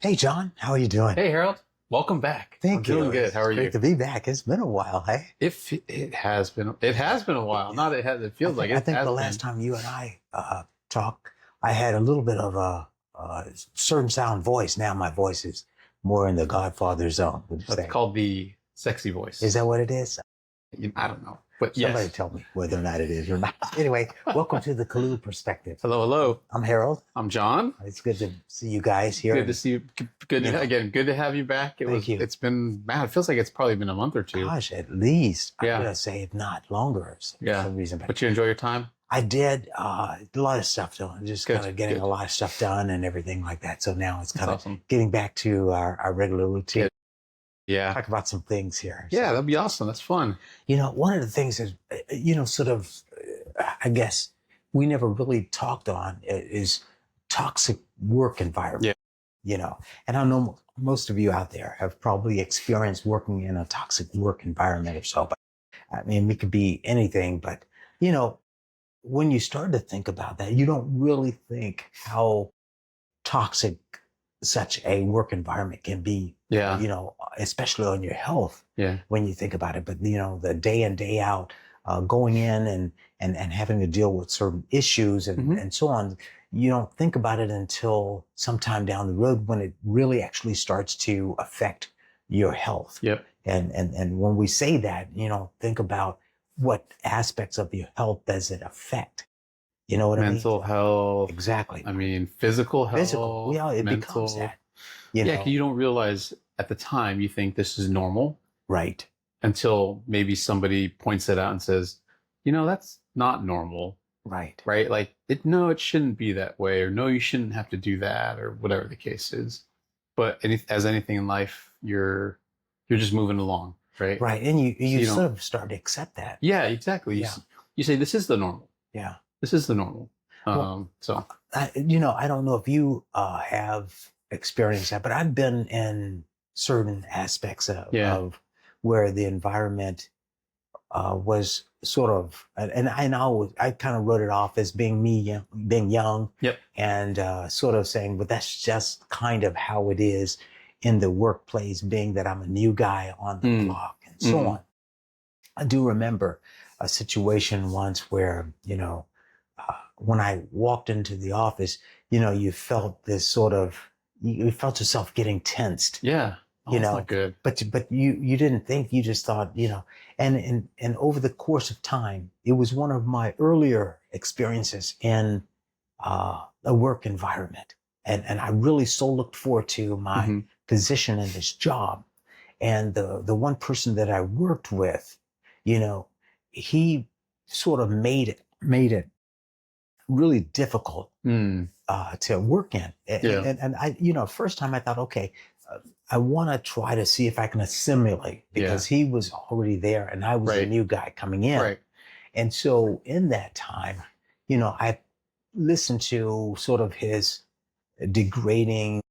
Hey, John, how are you doing? Hey Harold, welcome back. Thank I'm you. doing good. How It's are great you? to be back. It's been a while, hey? It has been a while. Yeah. Not it feels like I it think the has last been. time you and I talked, I had a little bit of a certain sound voice. Now my voice is more in the Godfather zone, would you That's say? called the sexy Is voice. that what it is? I don't know, but Somebody yes. tell me whether or not it is or not. Anyway, welcome to the Lew Perspective. Hello, hello. I'm Harold. I'm John. It's good to see you guys here. Good to And, see you. Good you know, again. Good to have you back. thank you. It's been, man, it feels like it's probably been a month or two. Gosh, at least I'm Yeah, gonna say if not longer for yeah. some reason. But But you enjoy your time? I did a lot of stuff done, just kind Good, of getting good. a lot of stuff done and everything like that. So now it's That's kind of awesome. getting back to our regular routine. Good. Yeah. Talk about some things here. Yeah, So, that'd be awesome. That's fun. one of the things is, sort of, I guess we never really talked on is toxic work environment, Yeah. and I know most of you out there have probably experienced working in a toxic work environment or so, but I mean, it could be anything, but, you know, when you start to think about that, you don't really think how toxic such a work environment can be, Yeah. especially on your health Yeah. when you think about it. But, the day in, day out, going in and having to deal with certain issues Hmm. and so on, you don't think about it until sometime down the road when it really actually starts to affect your health. Yep. And when we say that, think about what aspects of your health does it affect? You know what I mean? Mental health. Exactly. I mean, physical Physical. health, Yeah, it becomes mental. that, Yeah, 'cause you don't realize at the time you think this is normal right. until maybe somebody points it out and says, that's not normal, Right. right? Like no, it shouldn't be that way, or no, you shouldn't have to do that, or whatever the case is. But as anything in life, you're just moving along, right? Right. And you, So you you sort don't. of start to accept that. Yeah, exactly. Yeah. You say this is the normal. Yeah. This is the normal. Well, So I don't know if you have experienced that, but I've been in certain aspects yeah, of where the environment was sort of, I kind of wrote it off as being me, being young, yep, and sort of saying, but that's just kind of how it is in the workplace, being that I'm a new guy on the block and so on. I do remember a situation once where, when I walked into the office, you felt this sort of, you felt yourself getting tensed, yeah. Oh, you that's know, not good. but you didn't think, you just thought, and over the course of time, it was one of my earlier experiences in a work environment. And I really so looked forward to my Hmm. position in this job. And the one person that I worked with, you know, he sort of made it really difficult Mm. to work in. Yeah. And I, first time I thought, okay, I want to try to see if I can assimilate Yeah. because he was already there and I was a Right. new guy coming in. Right. And so in that time, I listened to sort of his degrading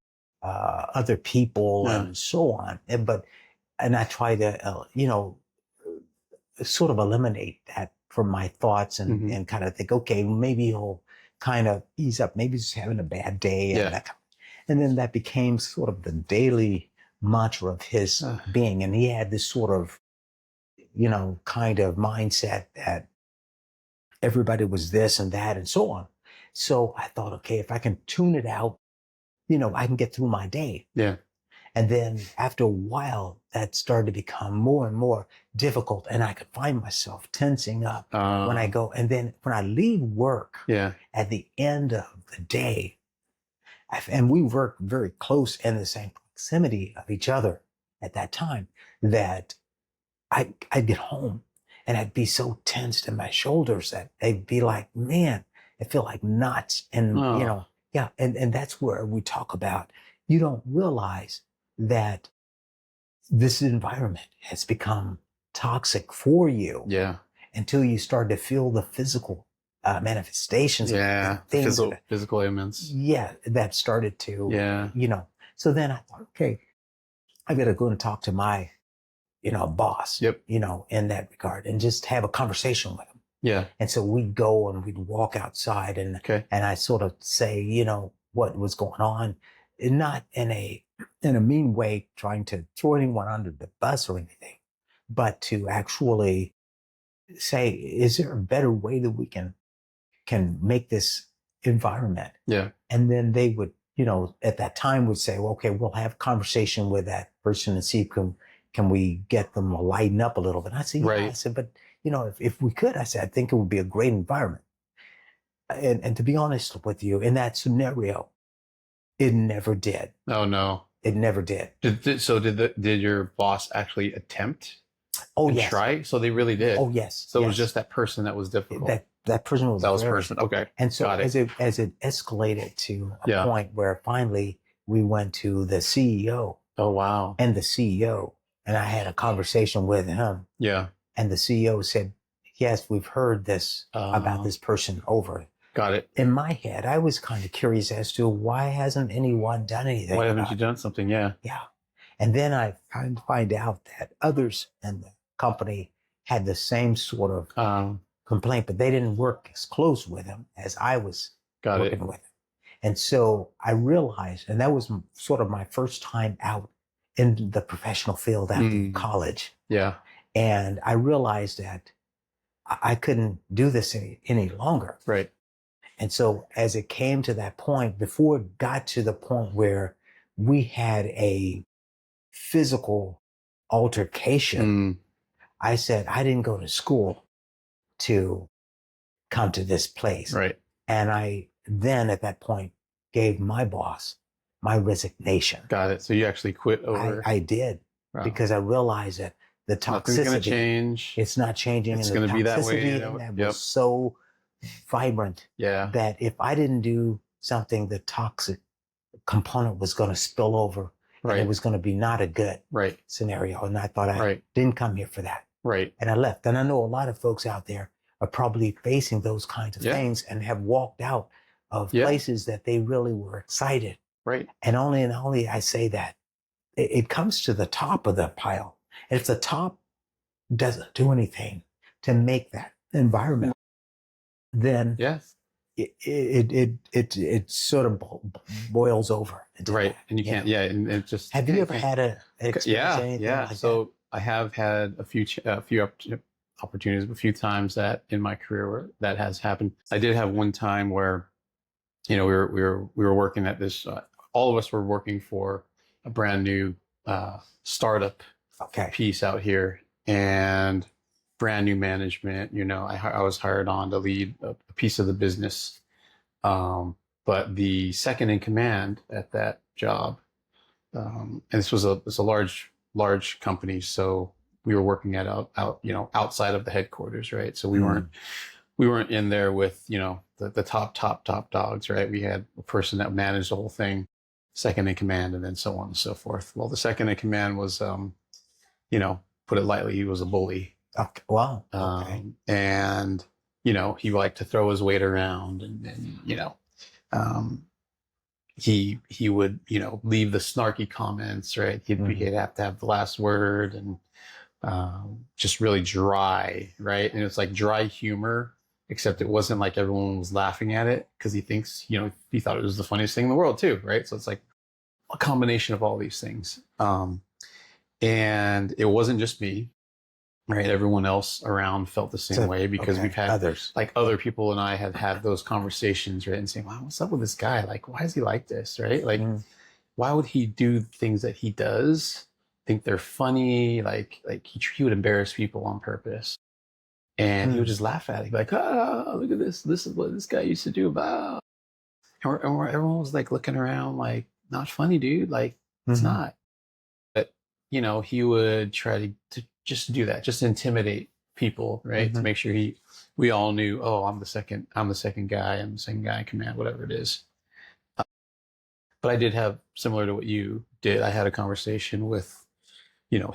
other people Yeah. and so on. And I try to, sort of eliminate that from my thoughts Hmm. and kind of think, okay, maybe he'll kind of ease up. Maybe he's having a bad day. And Yeah. and then that became sort of the daily mantra of his being. And he had this sort of, kind of mindset that everybody was this and that and so on. So I thought, okay, if I can tune it out, I can get through my day. Yeah. And then after a while, that started to become more and more difficult. And I could find myself tensing up when I go. And then when I leave work Yeah. at the end of the day, and we worked very close in the same proximity of each other at that time, that I'd get home and I'd be so tensed in my shoulders that they'd be like, man, I feel like knots. And, Oh. yeah. And that's where we talk about, you don't realize that this environment has become toxic for you Yeah. until you start to feel the physical manifestations of Yeah. things Physical ailments. yeah, that started to, Yeah. so then I thought, okay, I got to go and talk to my, boss, Yep. in that regard and just have a conversation with him. Yeah. And so we'd go and we'd walk outside Okay. and I sort of say, what was going on. not in a mean way, trying to throw anyone under the bus or anything, but to actually say, is there a better way that we can make this environment? Yeah. And then they would, at that time would say, well, okay, we'll have a conversation with that person and see can we get them to lighten up a little bit. I said, yeah. Right. I said, but if we could, I said, I think it would be a great environment. And to be honest with you, in that scenario, it never did. Oh no. It never did. Did your boss actually attempt Oh, and yes. try? So they really did. Oh, yes. So yes. it was just that person that was difficult. That person was person. Okay. And so Got it. as it escalated to a point where finally we went to the CEO. Oh wow. And the CEO, and I had a conversation with him. Yeah. And the CEO said, yes, we've heard this about this person over. Got it. In my head, I was kind of curious as to why hasn't anyone done anything? Why haven't you done something? Yeah. Yeah. And then I find out that others in the company had the same sort of complaint, but they didn't work as close with him as I was working with him. And so I realized, and that was sort of my first time out in the professional field after college. Yeah. And I realized that I couldn't do this any longer. Right. And so as it came to that point, before it got to the point where we had a physical altercation, I said, I didn't go to school to come to this place. Right. And I then at that point gave my boss my resignation. Got it. So you actually quit over. I did. Wow. Because I realized that the toxicity. Nothing's going to change. It's not changing. It's going to be that way. That was so vibrant. Yeah. That if I didn't do something, the toxic component was going to spill over. Right. And it was going to be not a good scenario. And I thought I didn't come here for that. Right. And I left. And I know a lot of folks out there are probably facing those kinds of things and have walked out of places that they really were excited. Right. And only I say that it comes to the top of the pile. And if the top doesn't do anything to make that environment, then it sort of boils over. Right. And you can't, and it just. Have you ever had an experience? Like so I have had a few opportunities, a few times that in my career where that has happened. I did have one time where, we were working at this, all of us were working for a brand new startup piece out here, and brand new management. I was hired on to lead a piece of the business, but the second in command at that job, and this was a large company, so we were working outside of the headquarters, right? So we weren't in there with the top dogs, right? We had a person that managed the whole thing, second in command, and then so on and so forth. Well, the second in command was, put it lightly, he was a bully. Okay. Wow. Okay. And he liked to throw his weight around, and he would leave the snarky comments, right? He'd have to have the last word, and just really dry, right? And it's like dry humor, except it wasn't like everyone was laughing at it because he thinks, he thought it was the funniest thing in the world too, right? So it's like a combination of all these things. And it wasn't just me, right? Everyone else around felt the same way because we've had others, like other people and I had those conversations, right? And saying, wow, what's up with this guy? Like, why is he like this, right? Like, why would he do things that he does? Think they're funny? Like he would embarrass people on purpose. And he would just laugh at it. He'd be like, look at this. This is what this guy used to do. And everyone was like looking around like, not funny, dude. Like, it's not. But, he would try to just do that, just intimidate people, right? To make sure we all knew, oh, I'm the second guy. I'm the second guy in command, whatever it is. But I did have, similar to what you did, I had a conversation with,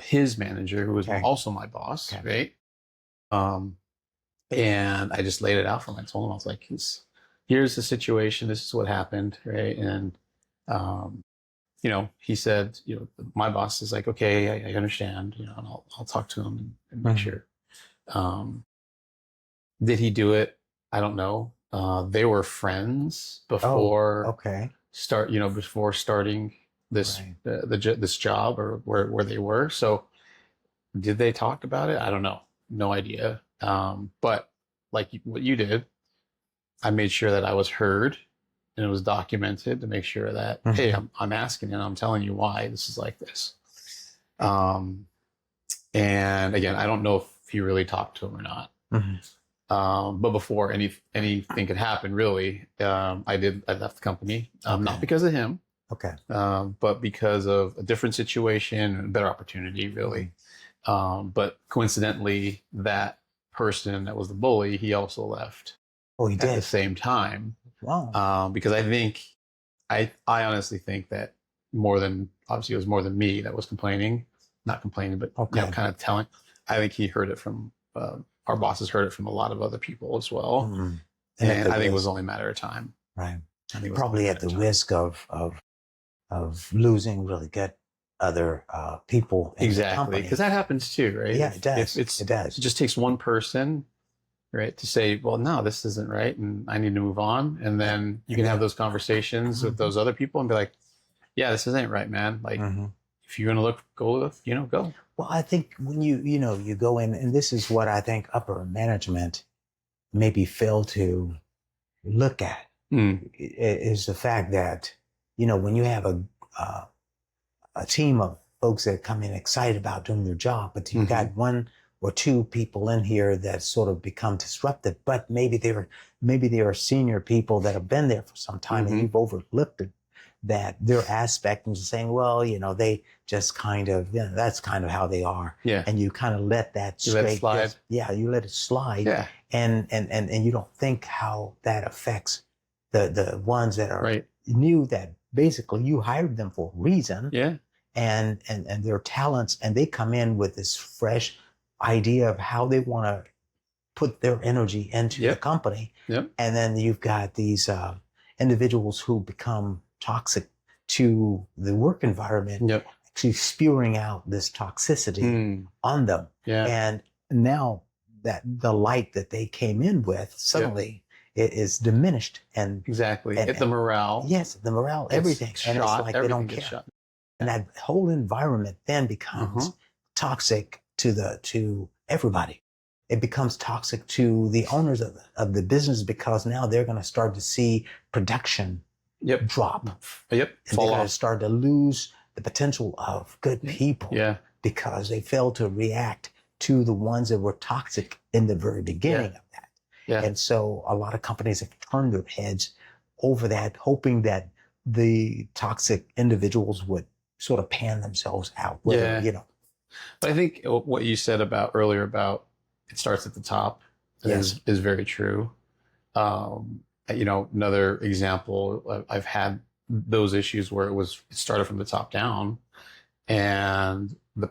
his manager, who was also my boss, right? And I just laid it out for him. I told him, I was like, here's the situation. This is what happened, right? And, he said, my boss is like, okay, I understand, and I'll talk to him and make sure. Did he do it? I don't know. They were friends before. Oh, okay. before starting this Right. this job or where they were. So did they talk about it? I don't know. No idea. But like what you did, I made sure that I was heard and it was documented to make sure that, hey, Mhm. I'm asking and I'm telling you why this is like this. Um, and again, I don't know if he really talked to him or not. Mhm. But before anything could happen, really, I left the company, not Okay. because of him, Okay. but because of a different situation, a better opportunity, really. Mhm. But coincidentally, that person that was the bully, he also left Oh, he at the did. same time. Wow. Because I think, I honestly think that more than, obviously it was more than me that was complaining, not complaining, but Okay. kind of telling. I think he heard it from, our bosses heard it from a lot of other people as well. Mhm. And at And the I think it was risk, only a matter of time. right? I think it was only a Probably at matter the of time. risk of losing really good other people in the Exactly. Because company. that happens too, right? Yeah, it If does. It it does. just takes one person, right, to say, well, no, this isn't right and I need to move on. And Yep. then you And can have then, those conversations with mhm. those other people and be like, yeah, this isn't right, man. Like, Mhm. if you're going to go, go. Well, I think when you go in, and this is what I think upper management maybe fail to look at, Mm. is the fact that, when you have uh, a team of folks that come in excited about doing their job, but you've Mm-hmm. got one or two people in here that sort of become disruptive, but maybe they are senior people that have been there for some time and Mm-hmm. you've overlooked it, that their aspect and saying, well, they just kind of, that's kind of how they are. Yeah. And you kind of let that You let it straight, slide. just, yeah, you let it slide. Yeah. And you don't think how that affects the ones that are Right. new, that basically you hired them for a reason, Yeah. and their talents, and they come in with this fresh idea of how they want to put their energy into the Yep. company. Yep. And then you've got these individuals who become toxic to the work environment, Yep. actually spewing out this toxicity Mm. on them. Yeah. And now that the light that they came in with Yep. suddenly it is diminished, and Exactly. and, It, the and morale yes, the morale, gets everything, and it's shot. like they don't Everything gets care. shot. And Yeah. that whole environment then Uh-huh. becomes toxic to everybody. It becomes toxic to the owners of the business, because now they're going to start to see production Yep. drop, Yep. and they're Fall going to off. start to lose the potential of good people, Yeah. because they failed to react to the ones that were toxic in the very beginning Yeah. of that. Yeah. And so a lot of companies have turned their heads over that, hoping that the toxic individuals would sort of pan themselves out, whether, Yeah. But I think what you said about earlier about it starts at the top yes. is very true. Another example, I've had those issues where it started from the top down, and the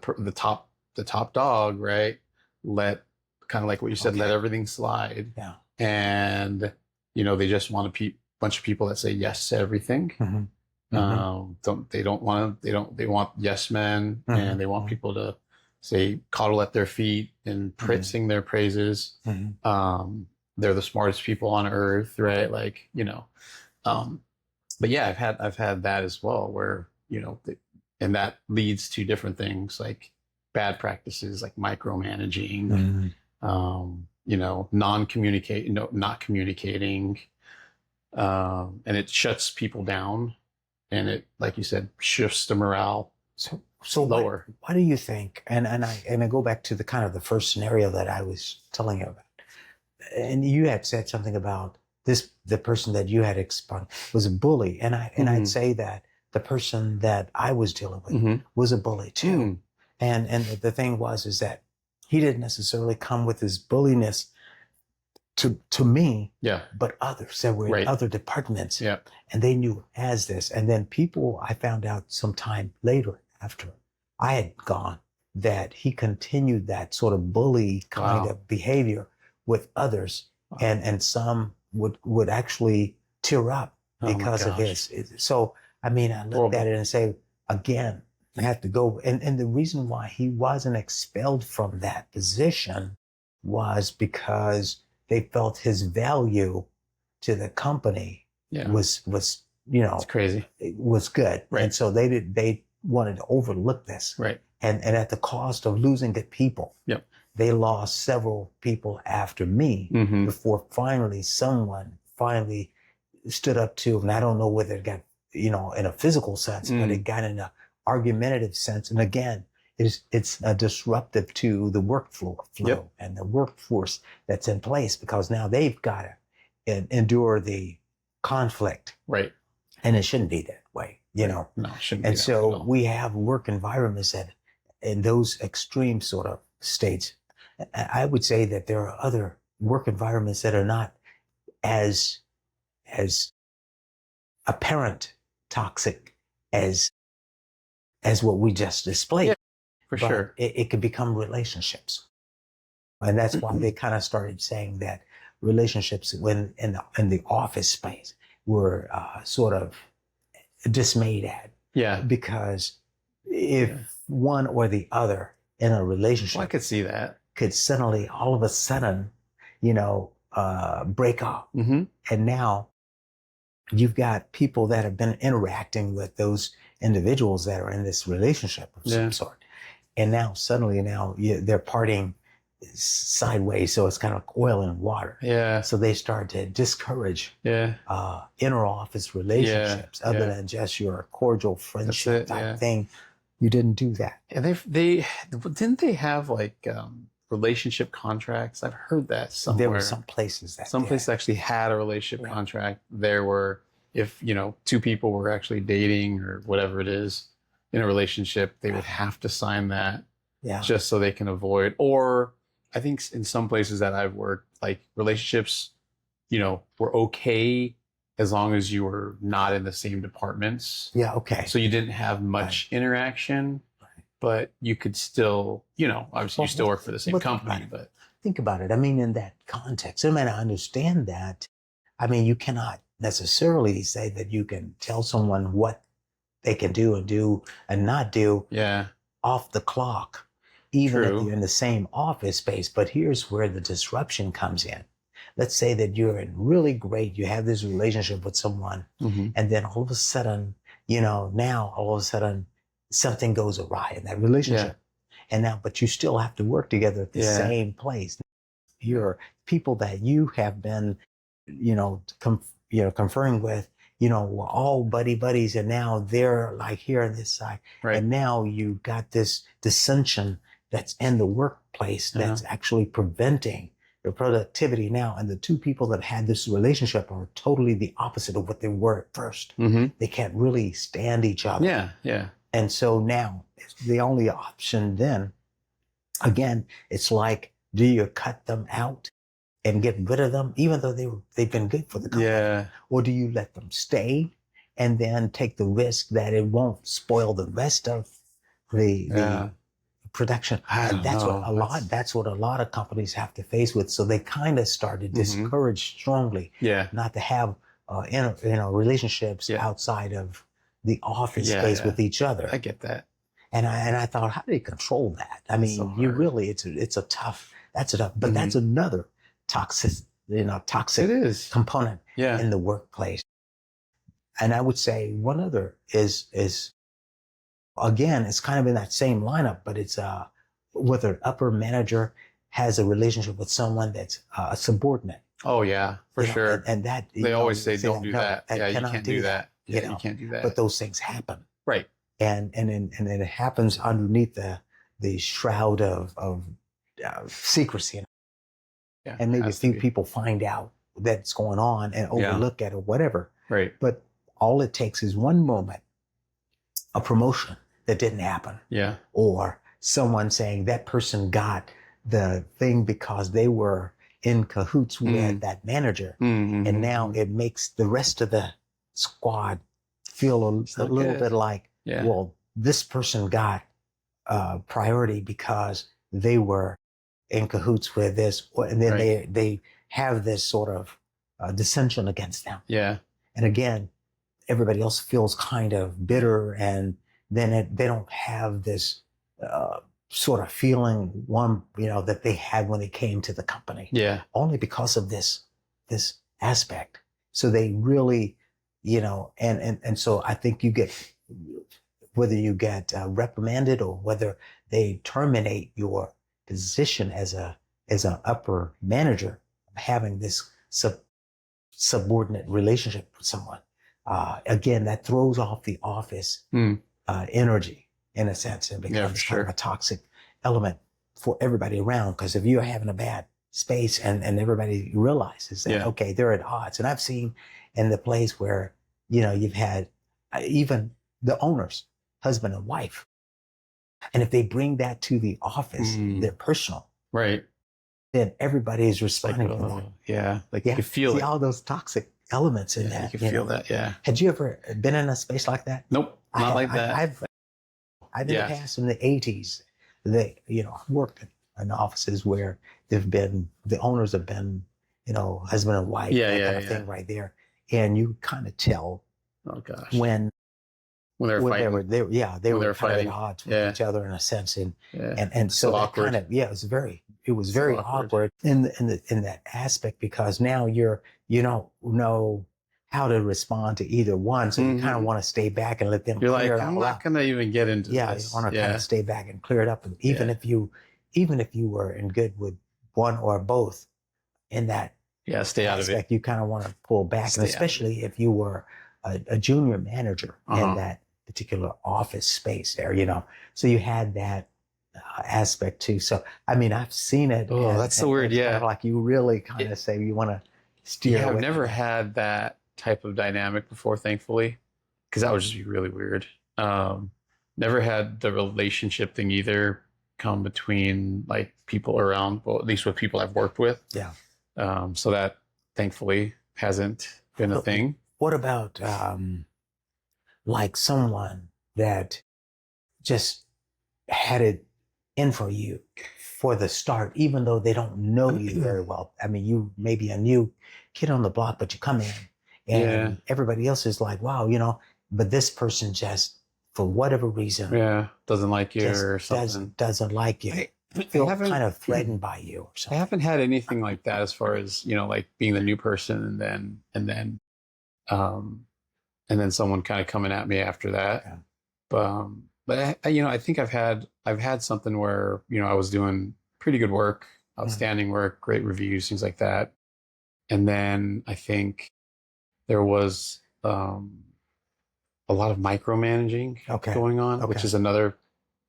top dog, right, let, kind of like what you said, let Okay. everything slide, Yeah. and they just want a bunch of people that say yes to everything. Mm-hmm. Mm-hmm. They want yes men, and they want Mm-hmm. people to say coddle at their feet and Mm-hmm. sing their praises. Mm-hmm. They're the smartest people on earth, right? Like, but yeah, I've had that as well, where and that leads to different things like bad practices, like micromanaging, Mm-hmm. non-communicate, not communicating, and it shuts people down, and it, like you said, shifts the morale So lower. what do you think? And I go back to the kind of the first scenario that I was telling you about. And you had said something about the person that you had explained was a bully. I'd say that the person that I was dealing with Mm-hmm. was a bully too. Mm. And the thing is that he didn't necessarily come with his bulliness to me, Yeah. but others that were in Right. other departments. Yeah. And they knew as this. And then I found out sometime later after I had gone, that he continued that sort of bully kind Wow. of behavior with others. Wow. And some would actually tear up Oh my because of gosh. his. So, I mean, I looked at Horrible. it and say, again, I have to go. And the reason why he wasn't expelled from that position was because they felt his value to the company Yeah. was It's crazy. it was good. Right. And so they wanted to overlook this. Right. And at the cost of losing good people. Yep. They lost several people after me Mm-hmm. before finally someone finally stood up to, and I don't know whether it got, in a physical sense, but it got in an argumentative sense. And again, it's a disruptive to the workflow Yep. and the workforce that's in place, because now they've got to endure the conflict. Right. And it shouldn't be that way, No, it shouldn't be And that so way at all. we have work environments that in those extreme sort of states, I would say that there are other work environments that are not as apparent toxic as what we just displayed. Yeah, for But sure. it could become relationships. And that's why they kind of started saying that relationships when in the office space were sort of dismayed at. Yeah. Because if one or the other in a relationship Well, I could see that. could suddenly, all of a sudden, break up. Mm-hmm. And now you've got people that have been interacting with those individuals that are in this relationship of some sort. And now suddenly they're parting sideways. So it's kind of like oil and water. Yeah. So they start to discourage Yeah. inner office relationships other than just your cordial friendship type thing. You didn't do that. And they didn't they have like relationship contracts? I've heard that somewhere. There were some places that some places actually had a relationship contract. There were, if two people were actually dating or whatever it is in a relationship, they would have to sign that just so they can avoid. Or I think in some places that I've worked, like relationships, were okay as long as you were not in the same departments. Yeah, okay. So you didn't have much interaction, but you could still, obviously you still work for the same company. But think about it. I mean, in that context, I mean, I understand that. I mean, you cannot necessarily say that you can tell someone what they can do and not do off the clock, even if you're in the same office space. But here's where the disruption comes in. Let's say that you're in really great, you have this relationship with someone, and then all of a sudden, now all of a sudden something goes awry in that relationship. And now, but you still have to work together at the same place. You're people that you have been, conferring with, were all buddies, and now they're like here on this side. Right. And now you got this dissension that's in the workplace that's actually preventing the productivity now. And the two people that had this relationship are totally the opposite of what they were at first. They can't really stand each other. Yeah, yeah. And so now the only option then, again, it's like, do you cut them out and get rid of them, even though they've been good for the company? Yeah. Or do you let them stay and then take the risk that it won't spoil the rest of the production? That's what a lot of companies have to face with. So they kind of started discourage strongly not to have relationships outside of the office space with each other. I get that. And I thought, how do you control that? I mean, so you really, it's a tough, but that's another toxic it is. component in the workplace. And I would say one other is again, it's kind of in that same lineup, but it's whether an upper manager has a relationship with someone that's a subordinate. Oh yeah, for sure. And that they always say, don't do that. Yeah, you can't do that. Yeah, you can't do that. But those things happen. Right. And it happens underneath the shroud of secrecy. Yeah, and maybe a few people find out that's going on and overlook it or whatever. Right. But all it takes is one moment, a promotion that didn't happen. Yeah. Or someone saying that person got the thing because they were in cahoots with that manager. And now it makes the rest of the squad feel a little bit like, well, this person got priority because they were in cahoots with this, and then they have this sort of dissension against them. Yeah. And again, everybody else feels kind of bitter, and then they don't have this sort of feeling that they had when they came to the company. Yeah. Only because of this aspect. So they really and so I think you get, whether you get reprimanded or whether they terminate your position as an upper manager, having this subordinate relationship with someone. Again, that throws off the office energy in a sense, and becomes kind of a toxic element for everybody around. Because if you're having a bad space and everybody realizes that, okay, they're at odds. And I've seen in the place where, you've had even the owners, husband and wife. And if they bring that to the office, they're personal. Right. Then everybody is responding like, to that. Yeah. Like you can feel all those toxic elements in that. You can feel that. Yeah. Had you ever been in a space like that? Nope. Not like that. I've in the past, in the 80s, I've worked in offices where the owners have been, husband and wife, that kind of thing right there. And you kind of tell when they're fighting. They were fighting at odds with each other in a sense. And so that awkward. Kind of, it was very awkward in that aspect, because now you don't know how to respond to either one. So you kind of want to stay back and let them clear it out. I'm not going to even get into this. You want to kind of stay back and clear it up. And even if you were in good with one or both in that stay out aspect, of it. You kind of want to pull back. And especially if you were a junior manager in that particular office space there, so you had that aspect too. So, I mean, I've seen it. Oh, that's so weird. Yeah. Kind of like you really kind of say you want to steer. Yeah, I've never had that type of dynamic before, thankfully, because that would just be really weird. Never had the relationship thing either come between like people around, well, at least with people I've worked with. Yeah. So that thankfully hasn't been a thing. What about like someone that just had it in for you for the start, even though they don't know you very well? I mean, you may be a new kid on the block, but you come in and everybody else is like, wow, but this person just, for whatever reason, doesn't like you or something. Doesn't like you. Feel kind of threatened by you or something. I haven't had anything like that as far as, like being the new person and then someone kind of coming at me after that. Yeah. But I think I've had something where, I was doing pretty good work, outstanding work, great reviews, things like that. And then I think there was a lot of micromanaging going on, which is another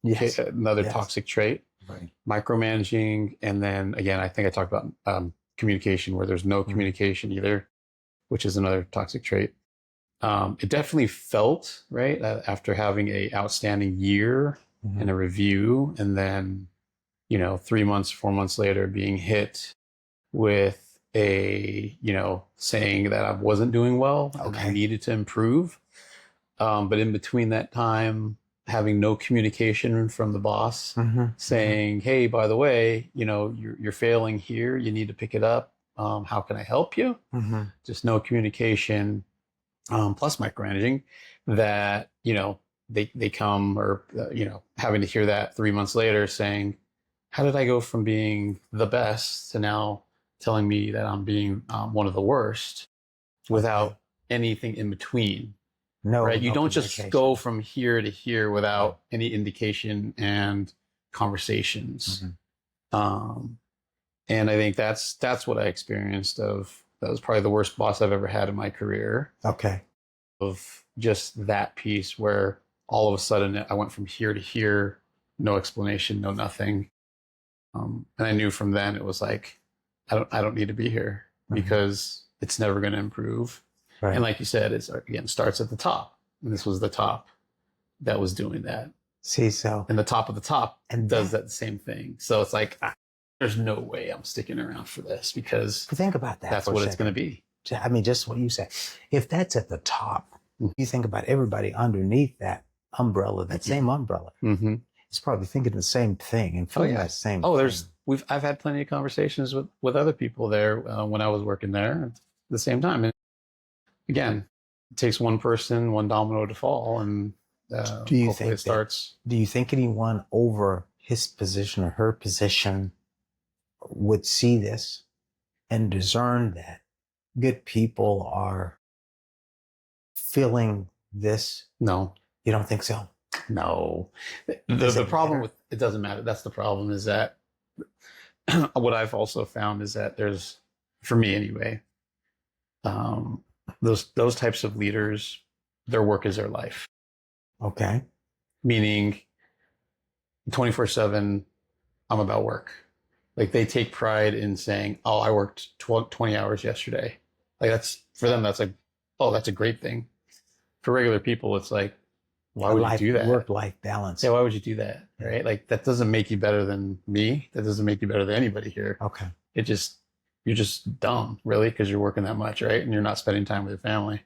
toxic trait. Right. Micromanaging. And then again, I think I talked about communication, where there's no communication either, which is another toxic trait. It definitely felt right after having a outstanding year and a review, and then 3 months, 4 months later being hit with a saying that I wasn't doing well and I needed to improve. But in between that time, having no communication from the boss saying, hey, by the way, you're failing here, you need to pick it up, how can I help you? Just no communication. Plus micromanaging, that they come, or having to hear that 3 months later saying, how did I go from being the best to now telling me that I'm being one of the worst, without anything in between? Right? You don't just go from here to here without any indication and conversations. And I think that's what I experienced that was probably the worst boss I've ever had in my career. Of just that piece where all of a sudden I went from here to here, no explanation, no nothing. And I knew from then it was like, I don't need to be here because it's never going to improve. Right. And like you said, starts at the top. And this was the top that was doing that. And the top of the top does that same thing. So it's like, there's no way I'm sticking around for this, because think about that. That's what it's going to be. I mean, just what you said. If that's at the top, you think about everybody underneath that umbrella, that same umbrella. It's probably thinking the same thing and feeling the same thing. I've had plenty of conversations with other people there when I was working there at the same time. And again, it takes one person, one domino to fall, and do you think anyone over his position or her position would see this and discern that good people are feeling this? No, You don't think so? no. Does The it problem matter? with it doesn't matter. That's the problem is that what I've also found is that there's, for me anyway, um, those types of leaders, their work is their life. Okay. Meaning 24/7, I'm about work. Like they take pride in saying, "Oh, I worked 20 hours yesterday." Like that's for them. That's like, oh, that's a great thing. For regular people, it's like, why A would you life, do that? work-life balance. Yeah, why would you do that? Right? Like that doesn't make you better than me. That doesn't make you better than anybody here. Okay. It just you're just dumb, really, because you're working that much, right? And you're not spending time with your family.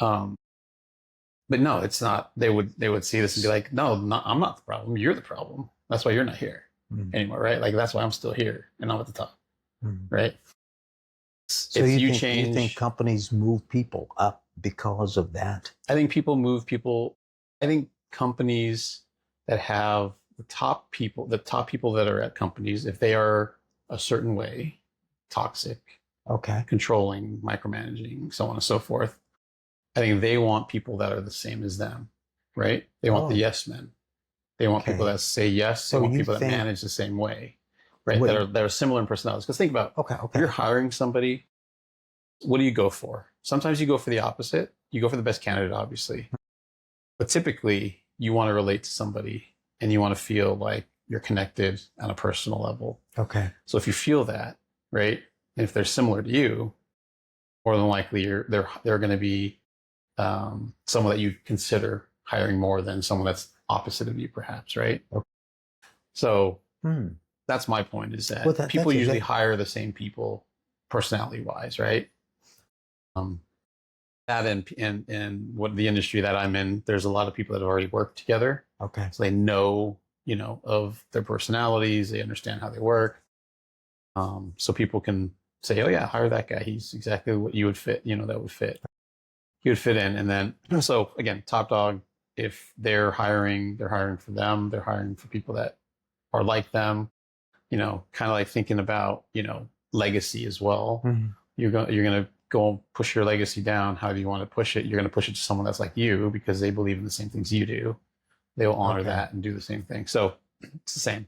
Um, but no, it's not. They would see this and be like, no, I'm not the problem. You're the problem. That's why you're not here anymore, right? Like that's why I'm still here and I'm at the top, right? So If you you think change, companies move people up because of that? I think people move people. I think companies that have the top people that are at companies, if they are a certain way, toxic, Okay. controlling, micromanaging, so on and so forth, I think they want people that are the same as them, right? They want the Oh, yes men. They want people okay. that say yes. They So want you people that think manage the same way, right? what? That are similar in personalities. Because think about Okay. if you're Okay. hiring somebody, what do you go for? Sometimes you go for the opposite. You go for the best candidate, obviously. But typically, you want to relate to somebody and you want to feel like you're connected on a personal level. Okay. So if you feel that, right, and if they're similar to you, more than likely they're going to be someone that you consider hiring more than someone that's opposite of you, perhaps, right? Okay. So Hmm. that's my point is Well, that people that's usually exactly. hire the same people personality wise, right? Um, that and what the industry that I'm in, there's a lot of people that have already worked together. Okay. So they know, of their personalities, they understand how they work. So people can say, oh yeah, hire that guy. He's exactly what you would fit, that would fit. He would fit in. And then, so again, top dog, if they're hiring for them, they're hiring for people that are like them, kind of like thinking about, legacy as well. Mhm. You're going to go and push your legacy down. How do you want to push it? You're going to push it to someone that's like you because they believe in the same things you do. They will honor Okay. that and do the same thing. So it's the same.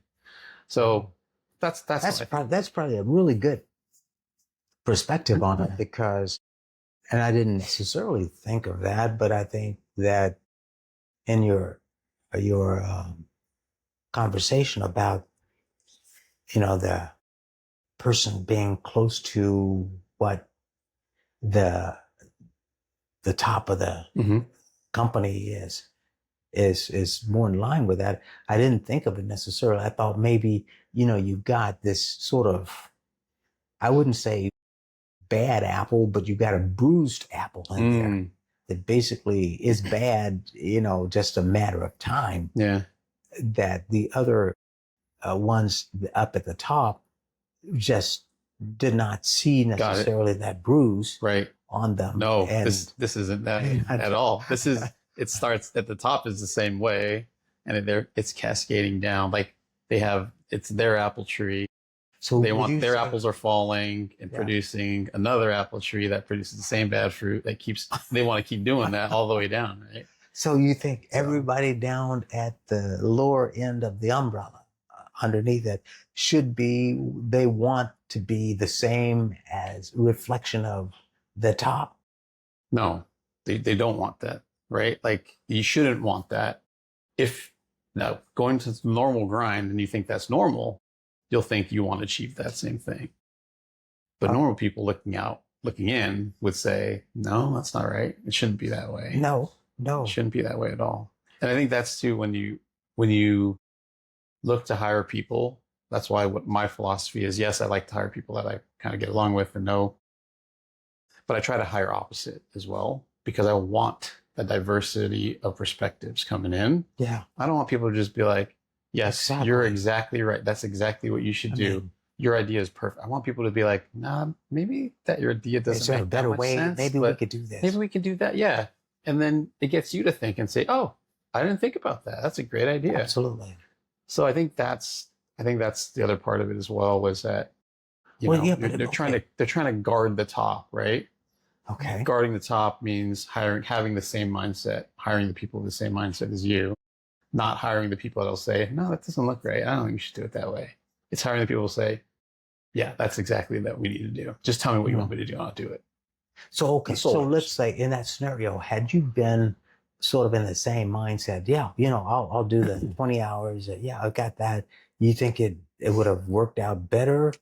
So that's That's probably a really good perspective on it because, and I didn't necessarily think of that, but I think that in your conversation about the person being close to what the the top of the mm-hmm. company is more in line with that. I didn't think of it necessarily. I thought maybe you got this sort of, I wouldn't say bad apple, but you got a bruised apple in there that basically is bad, just a matter of time. Yeah. That the other ones up at the top just did not see necessarily that bruise right on them. No, And this isn't that at all. It starts at the top is the same way, and it's cascading down. Like it's their apple tree. so They would want you their say, apples are falling and yeah. producing another apple tree that produces the same bad fruit that they want to keep doing that all the way down, right? So you think everybody down at the lower end of the umbrella, underneath it, they want to be the same as reflection of the top? No, they don't want that, right? Like you shouldn't want that. If now going to the normal grind and you think that's normal, you'll think you want to achieve that same thing. But normal people looking in would say, no, that's not right. It shouldn't be that way. No. It shouldn't be that way at all. And I think that's too when you look to hire people, that's why what my philosophy is, yes, I like to hire people that I kind of get along with and know, but I try to hire opposite as well because I want the diversity of perspectives coming in. Yeah. I don't want people to just be like, yes, Exactly. you're exactly right. That's exactly what you should do. Your idea is perfect. I want people to be like, nah, maybe that your idea doesn't make that much sense. Maybe we could do this. Maybe we can do that. Yeah. And then it gets you to think and say, oh, I didn't think about that. That's a great idea. Absolutely. So I think that's the other part of it as well, was that they're trying to guard the top, right? Okay. Guarding the top means having the same mindset, hiring the people with the same mindset as you, not hiring the people that'll say, no, that doesn't look right. I don't think you should do it that way. It's hiring the people who say, yeah, that's exactly what we need to do. Just tell me what you want me to do and I'll do it. So, okay. So let's say in that scenario, had you been sort of in the same mindset, yeah, I'll do the 20 hours. Yeah, I got that. You think it would have worked out better?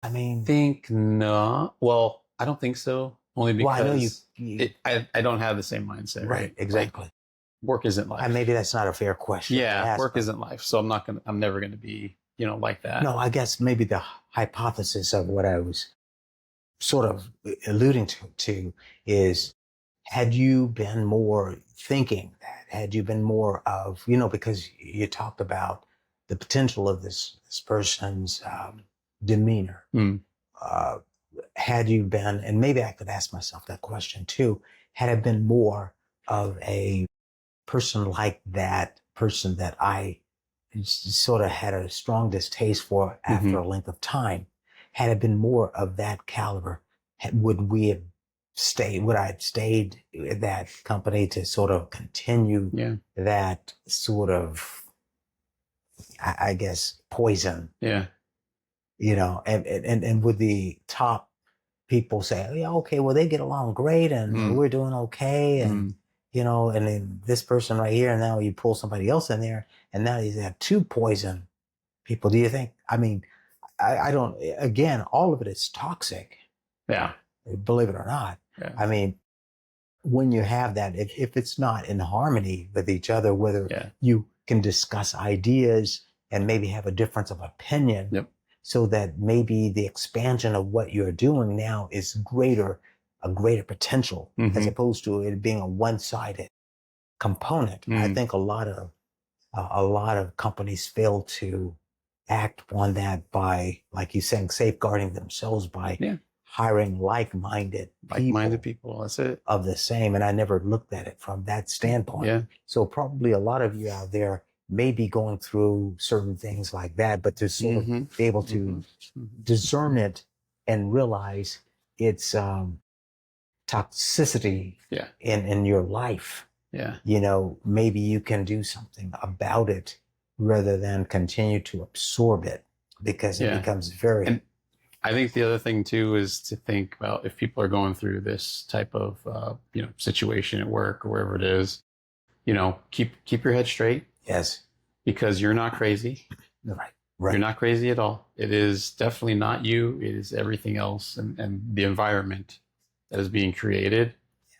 I mean, No. Well, I don't think so. Only well, I know because I don't have the same mindset, right? exactly. Like, work isn't life. And maybe that's not a fair question to Yeah, ask, work but isn't life. So I'm never gonna be, like that. no, I guess maybe the hypothesis of what I was sort of alluding to is, had you been more thinking that, had you been more of, because you talked about the potential of this person's demeanor, uh, had you been, and maybe I could ask myself that question too, had I been more of a person like that person that I sort of had a strong distaste for after a length of time, had it been more of that caliber, would we have stayed, would I have stayed at that company to sort of continue that sort of, I guess, poison, Yeah. And would the top people say, yeah, okay, well, they get along great and we're doing okay. And, and then this person right here, and now you pull somebody else in there and now you have two poison people. Do you think, I mean, I don't, again, all of it is toxic. Yeah. Believe it or not. Yeah. I mean, when you have that, if it's not in harmony with each other, whether you can discuss ideas and maybe have a difference of opinion, so that maybe the expansion of what you're doing now is a greater potential, as opposed to it being a one-sided component. I think a lot of companies fail to act on that by, like you're saying, safeguarding themselves by hiring like-minded people. That's it. Of the same. And I never looked at it from that standpoint. Yeah. So probably a lot of you out there may be going through certain things like that, but to sort of be able to discern it and realize its toxicity in your life. Yeah. Maybe you can do something about it rather than continue to absorb it, because it becomes very... And I think the other thing too is to think about, if people are going through this type of situation at work or wherever it is, keep your head straight. Yes. Because you're not crazy. Right. You're not crazy at all. It is definitely not you. It is everything else and the environment that is being created.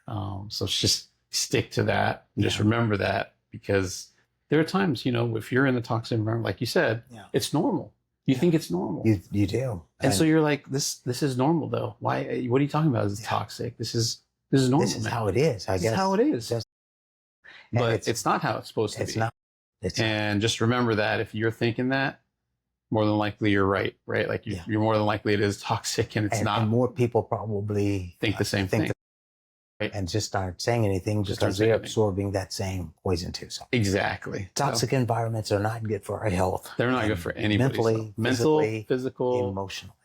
So just stick to that. And just remember that, because there are times, if you're in the toxic environment, like you said, it's normal. You think it's normal. You do. And so you're like, this is normal though. Why? What are you talking about? Is toxic? This is normal. This is how it is. I guess. This is how it is. But it's not how it's supposed to be. It's not. And just remember that if you're thinking that, more than likely you're right? Like you're more than likely it is toxic, and it's not. And more people probably think the same thing. And just start saying anything because they're absorbing that same poison too. So exactly. Toxic environments are not good for our health. They're not good for anybody. Mentally, physical, emotionally.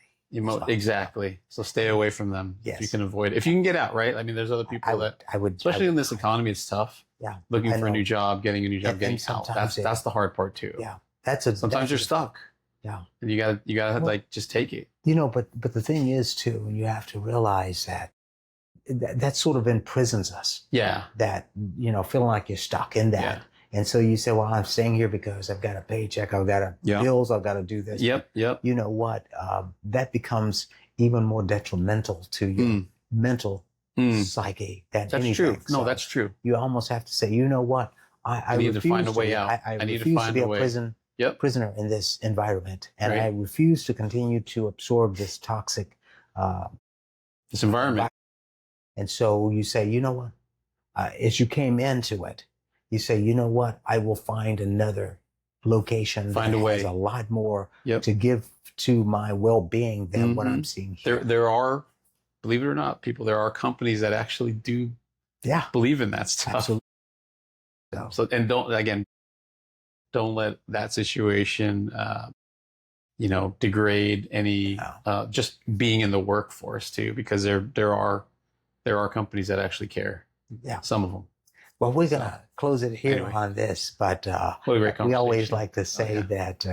Exactly. So stay away from them if you can avoid it. If you can get out, right? I mean, there's other people especially in this economy, it's tough. Yeah. Looking for a new job, getting a new job, getting out. That's the hard part too. Yeah. Sometimes you're stuck. Yeah. And you gotta just take it. But the thing is too, and you have to realize that sort of imprisons us. Yeah. That, feeling like you're stuck in that. Yeah. And so you say, well, I'm staying here because I've got a paycheck, I've got bills, I've got to do this. Yep. You know what? That becomes even more detrimental to your mental psyche than anything. That's true. So no, that's true. You almost have to say, you know what? I need to find a way out. I need refuse to be a prisoner in this environment. And I refuse to continue to absorb this toxic this environment. And so you say, you know what? As you came into it, you say, you know what? I will find another location that has a lot more to give to my well-being than what I'm seeing here. There are, believe it or not, there are companies that actually do believe in that stuff. Absolutely. So, and don't let that situation degrade any just being in the workforce too, because there are companies that actually care. Yeah. Some of them. Well, we're going to close it here Anyway. on this, but What a great we always conversation. like to say that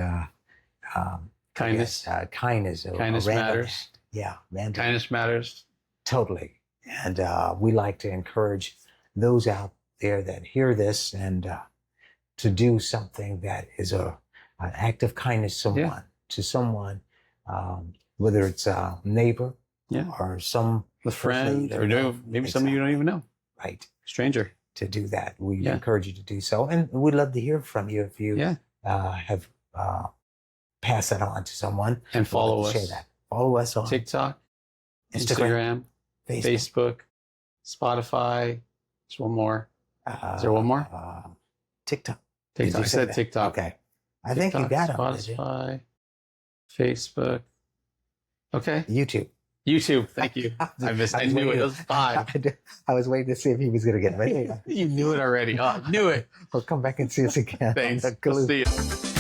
Kindness. kindness Kindness matters. Yeah, random. Kindness matters. Totally. And we like to encourage those out there that hear this and to do something that is an act of kindness to someone, whether it's a neighbor or some a friend, or maybe somebody you don't even know. Right. Stranger. To do that. We encourage you to do so. And we'd love to hear from you if you have passed that on to someone. And follow us. Share that. Follow us on TikTok, Instagram, Facebook, Spotify. There's one more. Is there one more? TikTok. TikTok. I said TikTok. Okay. I think you got it. Spotify, Facebook. Okay. YouTube. Thank you. I knew it. It was 5. I was waiting to see if he was going to get it. You knew it already. Oh, I knew it. Well, come back and see us again. Thanks. See you.